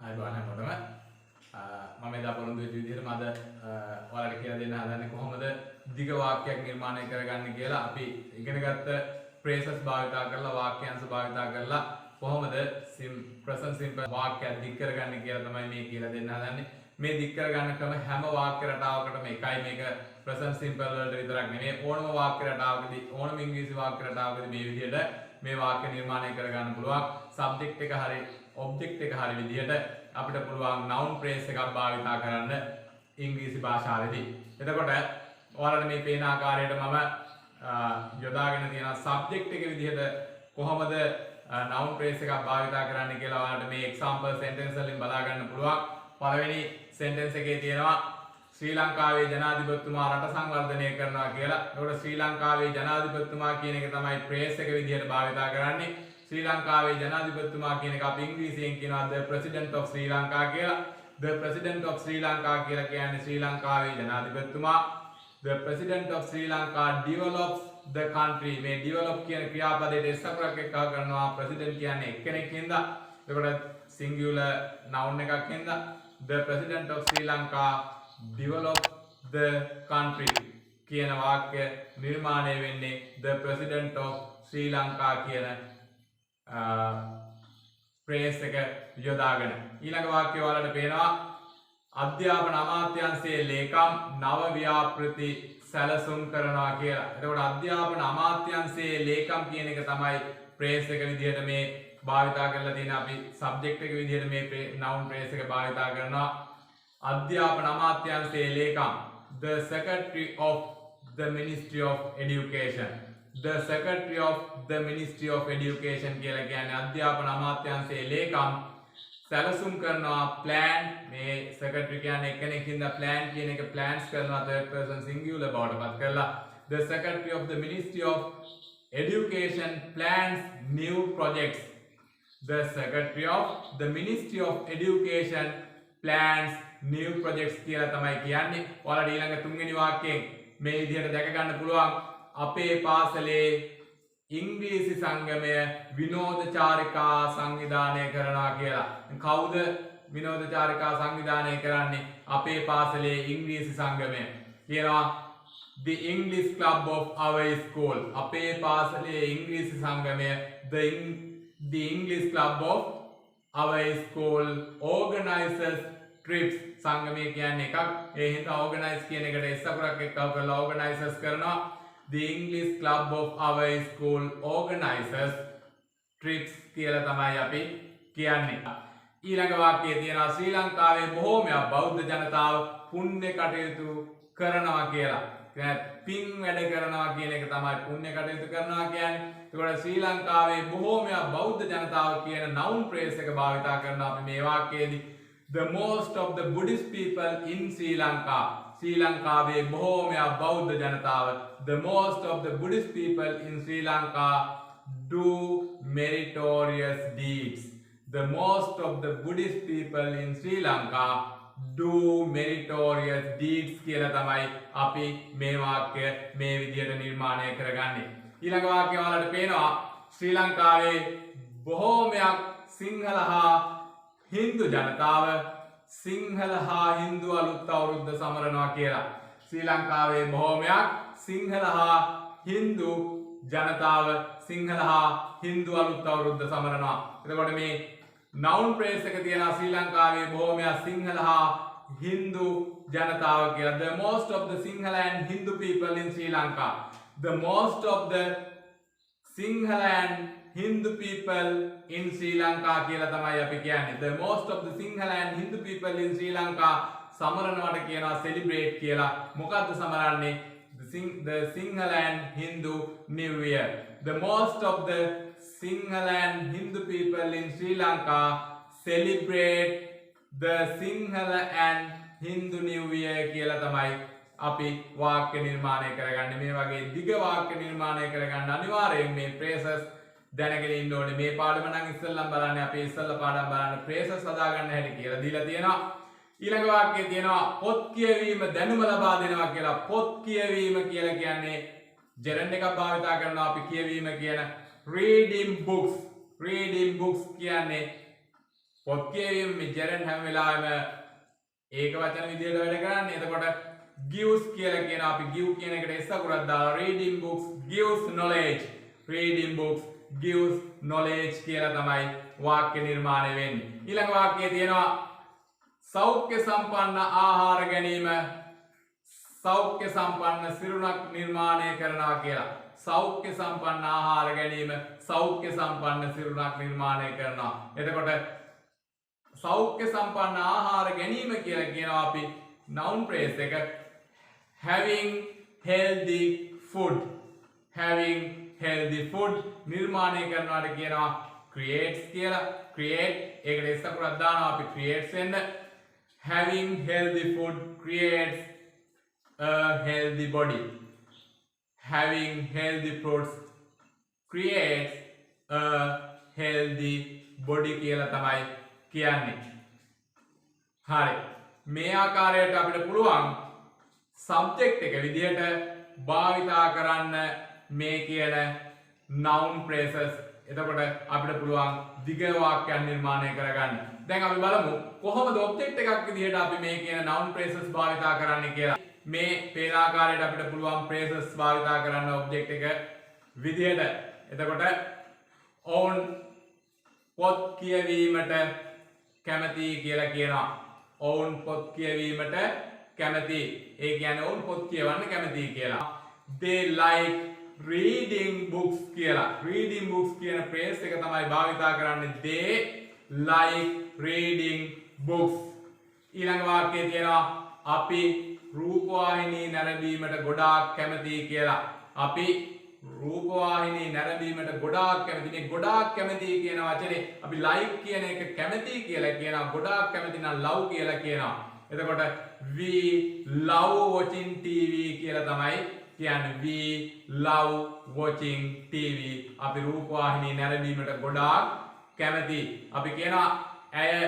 අයිබෝන් හැමෝටම මම එදා පොරොන්දු වෙච්ච විදිහට මම ඔයාලට කියලා දෙන්න හදන්නේ කොහොමද දිග වාක්‍යයක් නිර්මාණය කරගන්නේ කියලා. අපි ඉගෙනගත්ත phrases භාවිතා කරලා වාක්‍යංශ භාවිතා කරලා කොහොමද present simple වාක්‍යයක් දිග කරගන්නේ කියලා තමයි මේ කියලා දෙන්න හදන්නේ. මේ දිග කරගන්න ක්‍රම හැම වාක්‍ය රටාවකටම එකයි. මේක present simple වලට විතරක් නෙමෙයි. ඕනම වාක්‍ය රටාවකදී ඕනම ඉංග්‍රීසි වාක්‍ය රටාවකදී මේ විදිහට මේ වාක්‍ය නිර්මාණය කරගන්න පුළුවන්. සබ්ජෙක්ට් එක හරිය ඔබ්ජෙක්ට් එක හරි විදිහට අපිට පුළුවන් noun phrase එකක් භාවිතා කරන්න ඉංග්‍රීසි භාෂාවේදී. එතකොට ඔයාලට මේ පේන ආකාරයට මම යොදාගෙන තියෙන සබ්ජෙක්ට් එක විදිහට කොහොමද noun phrase එකක් භාවිතා කරන්න කියලා ඔයාලට මේ example sentence වලින් බලා ගන්න පුළුවන්. පළවෙනි sentence එකේ තියෙනවා ශ්‍රී ලංකාවේ ජනාධිපතිතුමා රට සංවර්ධනය කරනවා කියලා. එතකොට ශ්‍රී ලංකාවේ ජනාධිපතිතුමා කියන එක තමයි phrase එක විදිහට භාවිතා කරන්නේ. ශ්‍රී ලංකාවේ ජනාධිපතිතුමා කියන එක අපි ඉංග්‍රීසියෙන් කියනවා the president of Sri Lanka කියලා. the president of Sri Lanka කියලා කියන්නේ ශ්‍රී ලංකාවේ ජනාධිපතිතුමා. the president of Sri Lanka develops the country. මේ develop කියන ක්‍රියාපදයට s අකුරක් එක්ක කරනවා. president කියන්නේ එක්කෙනෙක් හින්දා. එතකොට singular noun එකක් හින්දා the president of Sri Lanka develop the country කියන වාක්‍ය නිර්මාණය වෙන්නේ the president of Sri Lanka කියන phrase එක යොදාගෙන. ඊළඟ වාක්‍යය ඔයාලට පේනවා අධ්‍යාපන අමාත්‍යාංශයේ ලේකම් නව ව්‍යාපෘති සැලසුම් කරනවා කියලා. එතකොට අධ්‍යාපන අමාත්‍යාංශයේ ලේකම් කියන එක තමයි phrase එක විදිහට මේ භාවිතා කරලා තියෙන. අපි subject එක විදිහට මේ noun phrase එක භාවිතා කරනවා. අධ්‍යාපන අමාත්‍යාංශයේ ලේකම් the secretary of the Ministry of Education. the secretary of the Ministry of Education කියලා කියන්නේ අධ්‍යාපන අමාත්‍යාංශයේ ලේකම් සැලසුම් කරනවා plan මේ secretary කියන්නේ එක්කෙනෙක් හින්දා plan කියන එක plans කරනවා third person singular බවට පත් කරලා the secretary of the Ministry of Education plans new projects. the secretary of the Ministry of Education plans new projects කියලා තමයි කියන්නේ. ඔයාලට ඊළඟ තුන්වෙනි වාක්‍යයෙන් මේ විදිහට දැක ගන්න පුළුවන් අපේ පාසලේ ඉංග්‍රීසි සංගමය විනෝද චාරිකා සංවිධානය කරනවා කියලා. කවුද විනෝද චාරිකා සංවිධානය කරන්නේ? අපේ පාසලේ ඉංග්‍රීසි සංගමය. කියනවා the English club of our school. අපේ පාසලේ ඉංග්‍රීසි සංගමය the English club of our school organizes trips. සංගමය කියන්නේ එකක්. ඒ හින්දා organize කියන එකට s අකුරක් එක්කව කරලා organizers කරනවා. the English club of our school organizes trips කියලා තමයි අපි කියන්නේ. ඊළඟ වාක්‍යයේ තියෙනවා ශ්‍රී ලංකාවේ බොහෝමයක් බෞද්ධ ජනතාව පුණ්‍ය කටයුතු කරනවා කියලා. පින් වැඩ කරනවා කියන එක තමයි පුණ්‍ය කටයුතු කරනවා කියන්නේ. ඒකට ශ්‍රී ලංකාවේ බොහෝමයක් බෞද්ධ ජනතාව කියන noun phrase එක භාවිතා කරනවා අපි මේ වාක්‍යයේදී. the most of the Buddhist people in Sri Lanka. ශ්‍රී ලංකාවේ බොහෝමයක් බෞද්ධ ජනතාව the most of the Buddhist people in Sri Lanka do meritorious deeds. the most of the Buddhist people in Sri Lanka do meritorious deeds කියලා තමයි අපි මේ වාක්‍ය මේ විදිහට නිර්මාණය කරගන්නේ. ඊළඟ වාක්‍යය ඔයාලට පේනවා ශ්‍රී ලංකාවේ බොහෝමයක් සිංහල හා හින්දු ජනතාව සිංහල හා හින්දු අලුත් අවුරුද්ද සමරනවා කියලා. ශ්‍රී ලංකාවේ බොහෝමයක් සිංහල හා හින්දු ජනතාව සිංහල හා හින්දු අලුත් අවුරුද්ද සමරනවා. එතකොට මේ noun phrase එක තියෙනවා ශ්‍රී ලංකාවේ බොහෝමයක් සිංහල හා හින්දු ජනතාව කියලා. the most of the Sinhala and Hindu people in Sri Lanka. the most of the Sinhala and Hindu people in Sri Lanka කියලා තමයි අපි කියන්නේ. the most of the Sinhala and Hindu people in Sri Lanka සමරනවට කියනවා celebrate කියලා. මොකද්ද සමරන්නේ? the Sinhala and Hindu New Year. the most of the Sinhala and Hindu people in Sri Lanka celebrate the Sinhala and Hindu New Year කියලා තමයි අපි වාක්‍ය නිර්මාණය කරගන්නේ. මේ වගේ දිග වාක්‍ය නිර්මාණය කරගන්න අනිවාර්යයෙන් මේ phrases දැනගෙන ඉන්න ඕනේ. මේ පාඩම නම් ඉස්සෙල්ලම බලන්න අපි ඉස්සෙල්ලා පාඩම් බලන්න phrases හදාගන්න හැටි කියලා දීලා තියෙනවා. ඊළඟ වාක්‍යයේ තියෙනවා පොත් කියවීම දැනුම ලබා දෙනවා කියලා. පොත් කියවීම කියලා කියන්නේ gerund එකක් භාවිතා කරනවා අපි කියවීම කියන reading books. reading books කියන්නේ පොත් කියවීම මේ ජෙරන් හැම වෙලාවෙම ඒක වචන විදියට වැඩ කරන්නේ. එතකොට gives කියලා කියන අපි give කියන එකට s අකුරක් දාලා reading books gives knowledge. reading books gives knowledge කියලා තමයි වාක්‍ය නිර්මාණය වෙන්නේ. ඊළඟ වාක්‍යයේ තියෙනවා සෞඛ්‍ය සම්පන්න ආහාර ගැනීම සෞඛ්‍ය සම්පන්න සිරුරක් නිර්මාණය කරනවා කියලා. සෞඛ්‍ය සම්පන්න ආහාර ගැනීම සෞඛ්‍ය සම්පන්න සිරුරක් නිර්මාණය කරනවා. එතකොට සෞඛ්‍ය සම්පන්න ආහාර ගැනීම කියලා කියනවා අපි noun phrase එක having healthy food. having healthy food නිර්මාණය කරනවාට කියනවා creates කියලා. create ඒකට s අකුරක් දානවා අපි creates වෙන්න. having healthy food creates a healthy body. having healthy fruits creates a healthy body කියලා තමයි කියන්නේ. හරි. මේ ආකාරයට අපිට පුළුවන් subject එක විදිහට භාවිතා කරන්න මේ කියන noun phrases. එතකොට අපිට පුළුවන් දිග වාක්‍යයක් නිර්මාණය කරගන්න. දැන් අපි බලමු කොහොමද object එකක් විදිහට අපි මේ කියන noun phrases භාවිතා කරන්නේ කියලා. මේ පේන ආකාරයට අපිට පුළුවන් phrases භාවිතා කරන්න object එක විදිහට. එතකොට ඔවුන් පොත් කියවීමට කැමති කියලා කියනවා. ඔවුන් පොත් කියවීමට කැමති. ඒ කියන්නේ ඔවුන් පොත් කියවන්න කැමති කියලා. they like reading books කියලා. reading books කියන phrase එක තමයි භාවිතා කරන්නේ. they like reading books. ඊළඟ වාක්‍යයේ තියෙනවා අපි රූපවාහිනී නැරඹීමට ගොඩාක් කැමතියි කියලා. අපි රූපවාහිනී නැරඹීමට ගොඩාක් කැමති. මේ ගොඩාක් කැමතියි කියන වචනේ අපි like කියන එක කැමතියි කියලා කියනවා. ගොඩාක් කැමති නම් love කියලා කියනවා. එතකොට we love watching TV කියලා තමයි කියන්නේ. we love watching TV. අපි රූපවාහිනී නැරඹීමට ගොඩාක් කැමතියි. අපි කියනවා ඇය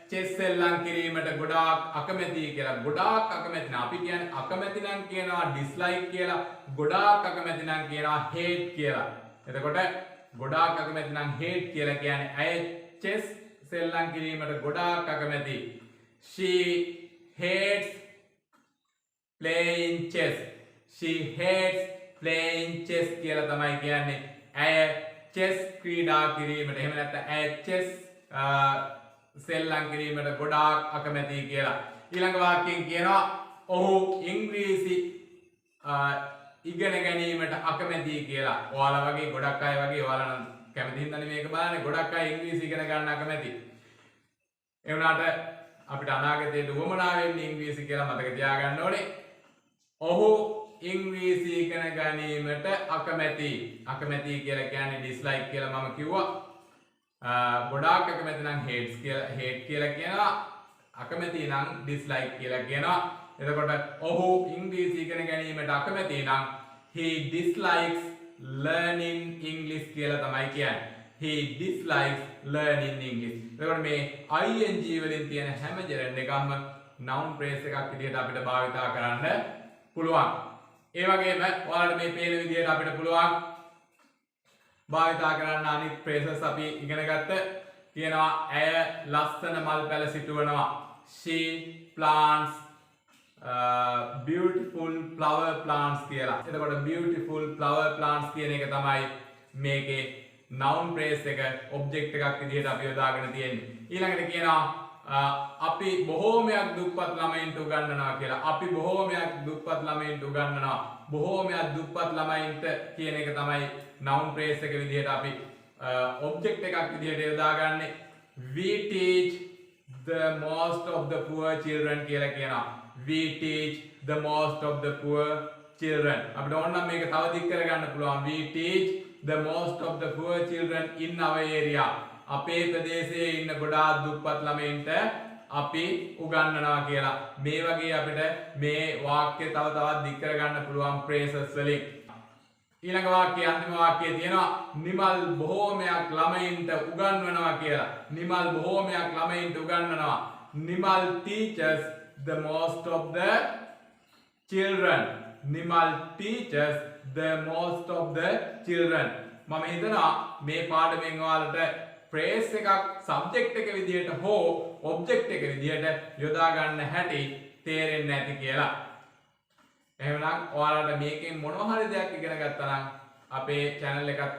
chess සෙල්ලම් කිරීමට ගොඩාක් අකමැතියි කියලා. ගොඩාක් අකමැති නම් අපි කියන්නේ අකමැති නම් කියනවා dislike කියලා. ගොඩාක් අකමැති නම් කියනවා hate කියලා. එතකොට ගොඩාක් අකමැති නම් hate කියලා කියන්නේ ඇය chess සෙල්ලම් කිරීමට ගොඩාක් අකමැතියි. she hates playing chess. she hates playing chess කියලා තමයි කියන්නේ. ඇය chess ක්‍රීඩා කිරීමට එහෙම නැත්නම් ඇය chess සෙල්ලම් කිරීමට ගොඩාක් අකමැතියි කියලා. ඊළඟ වාක්‍යයෙන් කියනවා ඔහු ඉංග්‍රීසි ඉගෙන ගැනීමට අකමැතියි කියලා. ඔයාලා වගේ ගොඩක් අය වගේ ඔයාලා නම් කැමති හින්දානේ මේක බලන්නේ. ගොඩක් අය ඉංග්‍රීසි ඉගෙන ගන්න අකමැති. ඒ වුණාට අපිට අනාගතයේ උවමනා වෙන්නේ ඉංග්‍රීසි කියලා මතක තියාගන්න ඕනේ. ඔහු ඉංග්‍රීසි ඉගෙන ගැනීමට අකමැතියි. අකමැතියි කියලා කියන්නේ dislike කියලා මම කිව්වා. ගොඩාක් අකමැති නම් hate කියලා කියනවා. අකමැති නම් dislike කියලා කියනවා. එතකොට ඔහු ඉංග්‍රීසි ඉගෙන ගැනීමට අකමැති නම් he dislikes learning English කියලා තමයි කියන්නේ. he dislikes learning English. එතකොට මේ ing වලින් තියෙන හැම gerund එකක්ම noun phrase එකක් විදිහට අපිට භාවිතා කරන්න පුළුවන්. ඒ වගේම ඔයාලට මේ පේන විදිහට අපිට පුළුවන් භාවිතා කරන්න අනිත් phrases අපි ඉගෙන ගත්ත තියෙනවා ඇය ලස්සන මල් පැල සිටුවනවා. she plants beautiful flower plants කියලා. එතකොට beautiful flower plants කියන එක තමයි මේකේ noun phrase එක object එකක් විදිහට අපි යොදාගෙන තියෙන්නේ. ඊළඟට කියනවා අපි බොහෝමයක් දුප්පත් ළමයින්ට උගන්වනවා කියලා. අපි බොහෝමයක් දුප්පත් ළමයින්ට උගන්වනවා. බොහෝමයක් දුප්පත් ළමයින්ට කියන එක තමයි noun phrase එක විදිහට අපි object එකක් විදිහට යොදාගන්නේ. we teach the most of the poor children කියලා කියනවා. we teach the most of the poor children. අපිට ඕනනම් මේක තව දික් කරගන්න පුළුවන්. we teach the most of the poor children in our area. අපේ ප්‍රදේශයේ ඉන්න ගොඩාක් දුප්පත් ළමයින්ට අපි උගන්වනවා කියලා. මේ වගේ අපිට මේ වාක්‍ය තව තවත් දික් කරගන්න පුළුවන් phrases වලින්. ඊළඟ වාක්‍යයේ අන්තිම වාක්‍යයේ තියෙනවා නිමල් බොහෝමයක් ළමයින්ට උගන්වනවා කියලා. නිමල් බොහෝමයක් ළමයින්ට උගන්වනවා. Nimal teaches the most of the children. Nimal teaches the most of the children. මම හිතනවා මේ පාඩමෙන් ඔයාලට phrase එකක් subject එක විදියට හෝ object එක විදියට යොදා ගන්න හැටි තේරෙන්නේ නැති කියලා. එහෙනම් ඔයාලට මේකෙන් මොනවා හරි දෙයක් ඉගෙන ගත්තා නම් අපේ channel එකත්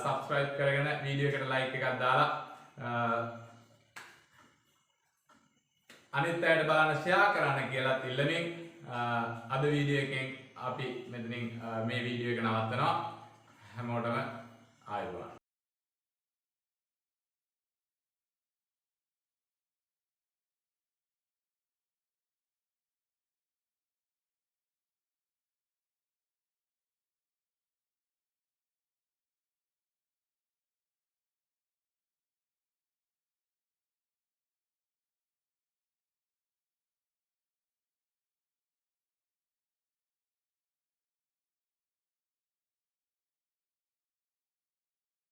subscribe කරගෙන වීඩියෝ එකට like එකක් දාලා අනිත් අයට බලන්න share කරන්න කියලා ඉල්ලමින් අද වීඩියෝ එකෙන් අපි මෙතනින් මේ වීඩියෝ එක නවත්තනවා. හැමෝටම